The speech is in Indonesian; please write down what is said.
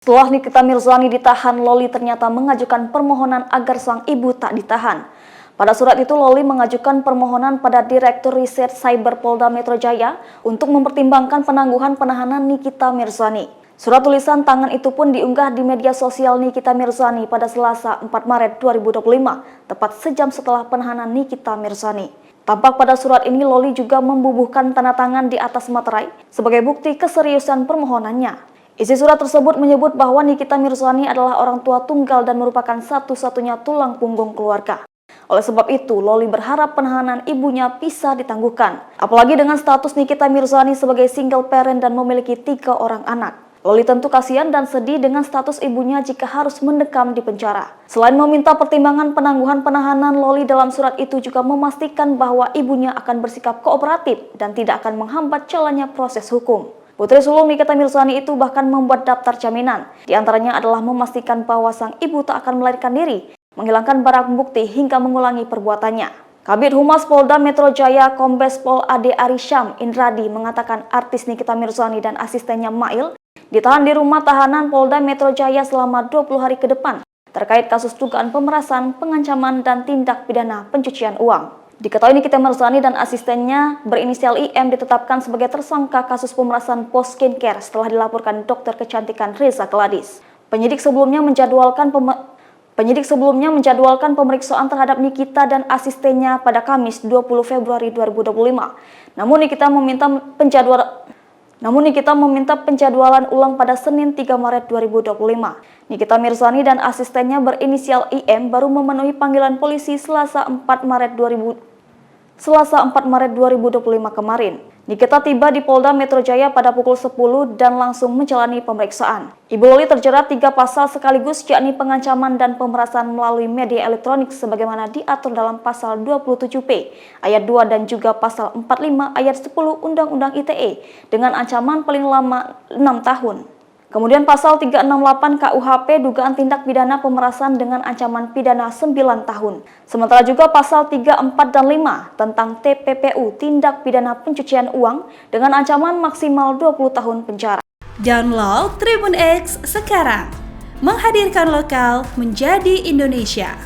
Setelah Nikita Mirzani ditahan, Loli ternyata mengajukan permohonan agar sang ibu tak ditahan. Pada surat itu, Loli mengajukan permohonan pada Direktur Riset Cyber Polda Metro Jaya untuk mempertimbangkan penangguhan penahanan Nikita Mirzani. Surat tulisan tangan itu pun diunggah di media sosial Nikita Mirzani pada Selasa 4 Maret 2025, tepat sejam setelah penahanan Nikita Mirzani. Tampak pada surat ini Loli juga membubuhkan tanda tangan di atas materai sebagai bukti keseriusan permohonannya. Isi surat tersebut menyebut bahwa Nikita Mirzani adalah orang tua tunggal dan merupakan satu-satunya tulang punggung keluarga. Oleh sebab itu, Loli berharap penahanan ibunya bisa ditangguhkan. Apalagi dengan status Nikita Mirzani sebagai single parent dan memiliki 3 orang anak. Loli tentu kasihan dan sedih dengan status ibunya jika harus mendekam di penjara. Selain meminta pertimbangan penangguhan penahanan, Loli dalam surat itu juga memastikan bahwa ibunya akan bersikap kooperatif dan tidak akan menghambat jalannya proses hukum. Putri sulung Nikita Mirzani itu bahkan membuat daftar jaminan. Di antaranya adalah memastikan bahwa sang ibu tak akan melarikan diri, menghilangkan barang bukti hingga mengulangi perbuatannya. Kabid Humas Polda Metro Jaya Kombes Pol Ade Arisham Indradi mengatakan artis Nikita Mirzani dan asistennya Mail ditahan di rumah tahanan Polda Metro Jaya selama 20 hari ke depan terkait kasus dugaan pemerasan, pengancaman, dan tindak pidana pencucian uang. Diketahui Nikita Mirzani dan asistennya berinisial IM ditetapkan sebagai tersangka kasus pemerasan Pos Skincare setelah dilaporkan dokter kecantikan Reza Gladys. Penyidik sebelumnya menjadwalkan pemeriksaan terhadap Nikita dan asistennya pada Kamis 20 Februari 2025. Namun Nikita meminta penjadwalan ulang pada Senin 3 Maret 2025. Nikita Mirzani dan asistennya berinisial IM baru memenuhi panggilan polisi Selasa 4 Maret 2025 kemarin. Nikita tiba di Polda Metro Jaya pada pukul 10 dan langsung menjalani pemeriksaan. Ibu Loli terjerat 3 pasal sekaligus, yakni pengancaman dan pemerasan melalui media elektronik sebagaimana diatur dalam pasal 27P ayat 2 dan juga pasal 45 ayat 10 Undang-Undang ITE dengan ancaman paling lama 6 tahun. Kemudian pasal 368 KUHP dugaan tindak pidana pemerasan dengan ancaman pidana 9 tahun. Sementara juga pasal 3, 4, dan 5 tentang TPPU tindak pidana pencucian uang dengan ancaman maksimal 20 tahun penjara. Download Tribun X sekarang. Menghadirkan lokal menjadi Indonesia.